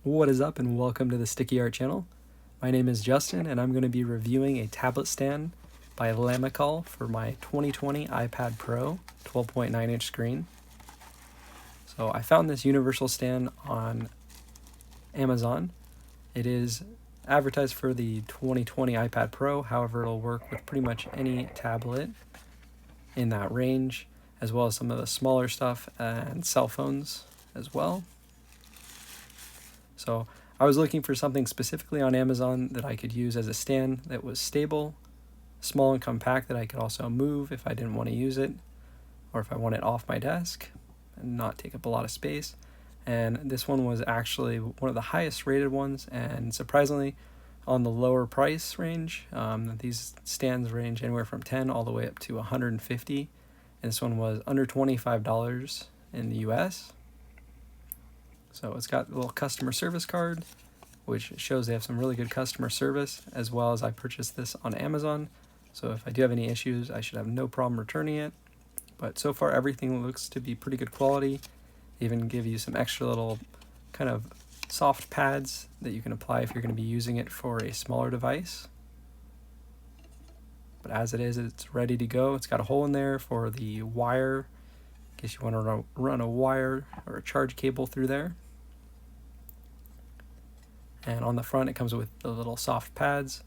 What is up, and welcome to the Sticky Art channel. My name is Justin, and I'm going to be reviewing a tablet stand by Lamicall for my 2020 iPad Pro 12.9-inch screen. So I found this universal stand on Amazon. It is advertised for the 2020 iPad Pro, however it'll work with pretty much any tablet in that range, as well as some of the smaller stuff and cell phones as well. So I was looking for something specifically on Amazon that I could use as a stand that was stable, small and compact, that I could also move if I didn't want to use it, or if I want it off my desk and not take up a lot of space. And this one was actually one of the highest rated ones, and surprisingly on the lower price range. These stands range anywhere from $10 all the way up to $150, and this one was under $25 in the US. So it's got a little customer service card, which shows they have some really good customer service, as well as I purchased this on Amazon. So if I do have any issues, I should have no problem returning it. But so far, everything looks to be pretty good quality. They even give you some extra little kind of soft pads that you can apply if you're going to be using it for a smaller device. But as it is, it's ready to go. It's got a hole in there for the wire, in case you want to run a wire or a charge cable through there. And on the front, it comes with the little soft pads.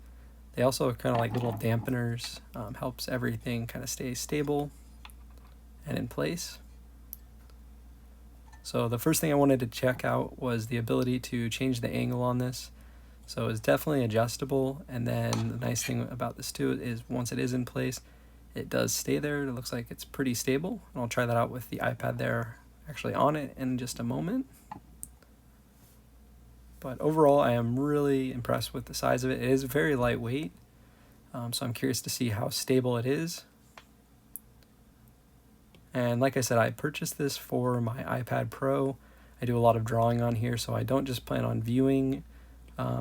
They also are kind of like little dampeners, helps everything kind of stay stable and in place. So the first thing I wanted to check out was the ability to change the angle on this. So it's definitely adjustable, and then the nice thing about this too is once it is in place, it does stay there. It looks like it's pretty stable, and I'll try that out with the iPad there actually on it in just a moment. But overall, I am really impressed with the size of it. It is very lightweight, so I'm curious to see how stable it is. And like I said, I purchased this for my iPad Pro. I do a lot of drawing on here, so I don't just plan on viewing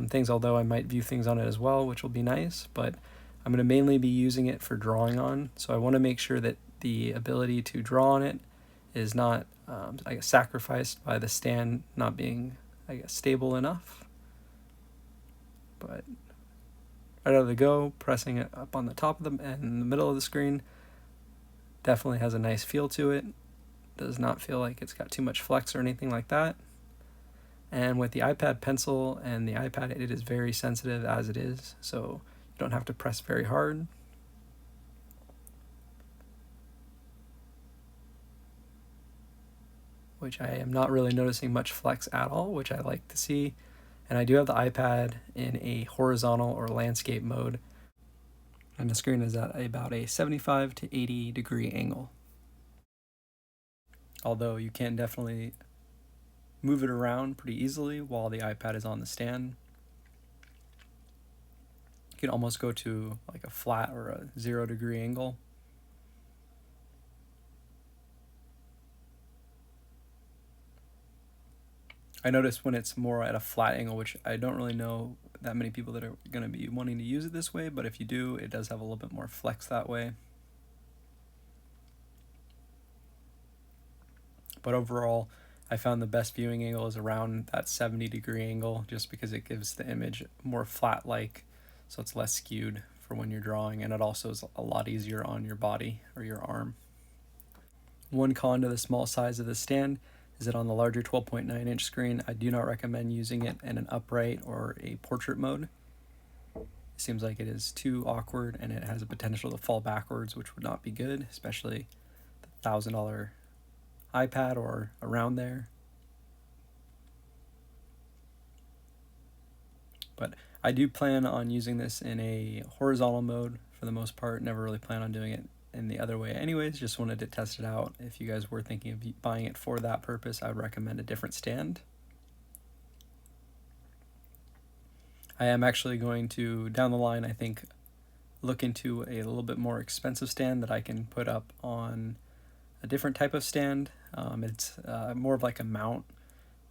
things, although I might view things on it as well, which will be nice. But I'm going to mainly be using it for drawing on, so I want to make sure that the ability to draw on it is not sacrificed by the stand not being stable enough. But right out of the go, pressing it up on the top of them and in the middle of the screen definitely has a nice feel to it. Does not feel like it's got too much flex or anything like that. And with the iPad pencil and the iPad, it is very sensitive as it is, so you don't have to press very hard. Which I am not really noticing much flex at all, which I like to see. And I do have the iPad in a horizontal or landscape mode, and the screen is at about a 75 to 80 degree angle. Although you can definitely move it around pretty easily while the iPad is on the stand. You can almost go to like a flat or a 0 degree angle. I notice when it's more at a flat angle, which I don't really know that many people that are going to be wanting to use it this way, but if you do, it does have a little bit more flex that way. But overall, I found the best viewing angle is around that 70 degree angle, just because it gives the image more flat-like, so it's less skewed for when you're drawing, and it also is a lot easier on your body or your arm. One con to the small size of the stand is that on the larger 12.9-inch screen, I do not recommend using it in an upright or a portrait mode. It seems like it is too awkward, and it has a potential to fall backwards, which would not be good, especially the $1,000 iPad or around there. But I do plan on using this in a horizontal mode for the most part. Never really plan on doing it in the other way anyways. Just wanted to test it out. If you guys were thinking of buying it for that purpose, I would recommend a different stand. I am actually going to, down the line, I think, look into a little bit more expensive stand that I can put up on a different type of stand. It's more of like a mount,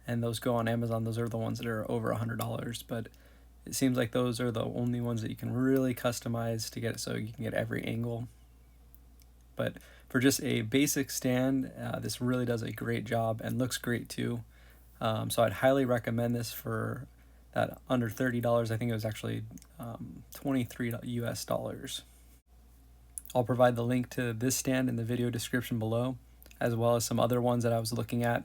and those go on Amazon. Those are the ones that are over $100, but it seems like those are the only ones that you can really customize to get it so you can get every angle. But for just a basic stand, this really does a great job and looks great too. So I'd highly recommend this for that under $30. I think it was actually 23 US dollars. I'll provide the link to this stand in the video description below, as well as some other ones that I was looking at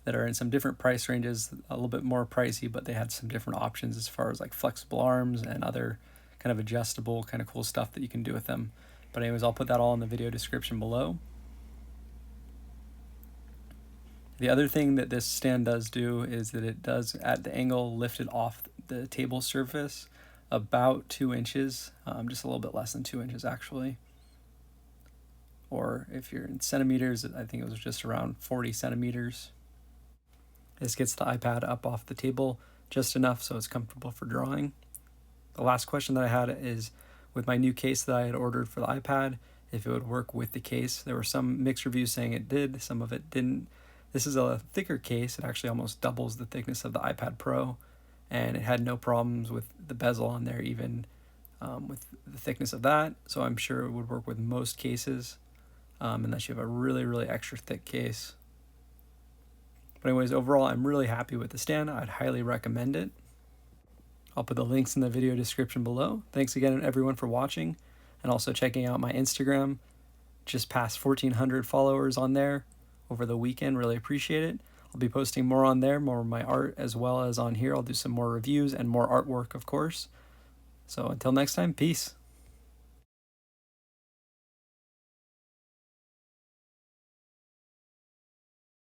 that are in some different price ranges, a little bit more pricey, but they had some different options as far as like flexible arms and other kind of adjustable kind of cool stuff that you can do with them. But anyways, I'll put that all in the video description below. The other thing that this stand does do is that it does, at the angle, lift it off the table surface about 2 inches, just a little bit less than 2 inches actually. Or if you're in centimeters, I think it was just around 40 centimeters. This gets the iPad up off the table just enough so it's comfortable for drawing. The last question that I had is, with my new case that I had ordered for the iPad, if it would work with the case. There were some mixed reviews saying it did, some of it didn't. This is a thicker case. It actually almost doubles the thickness of the iPad Pro, and it had no problems with the bezel on there, even with the thickness of that. So I'm sure it would work with most cases, unless you have a really, really extra thick case. But anyways, overall, I'm really happy with the stand. I'd highly recommend it. I'll put the links in the video description below. Thanks again, everyone, for watching, and also checking out my Instagram. Just past 1,400 followers on there over the weekend. Really appreciate it. I'll be posting more on there, more of my art, as well as on here. I'll do some more reviews and more artwork, of course. So until next time, peace.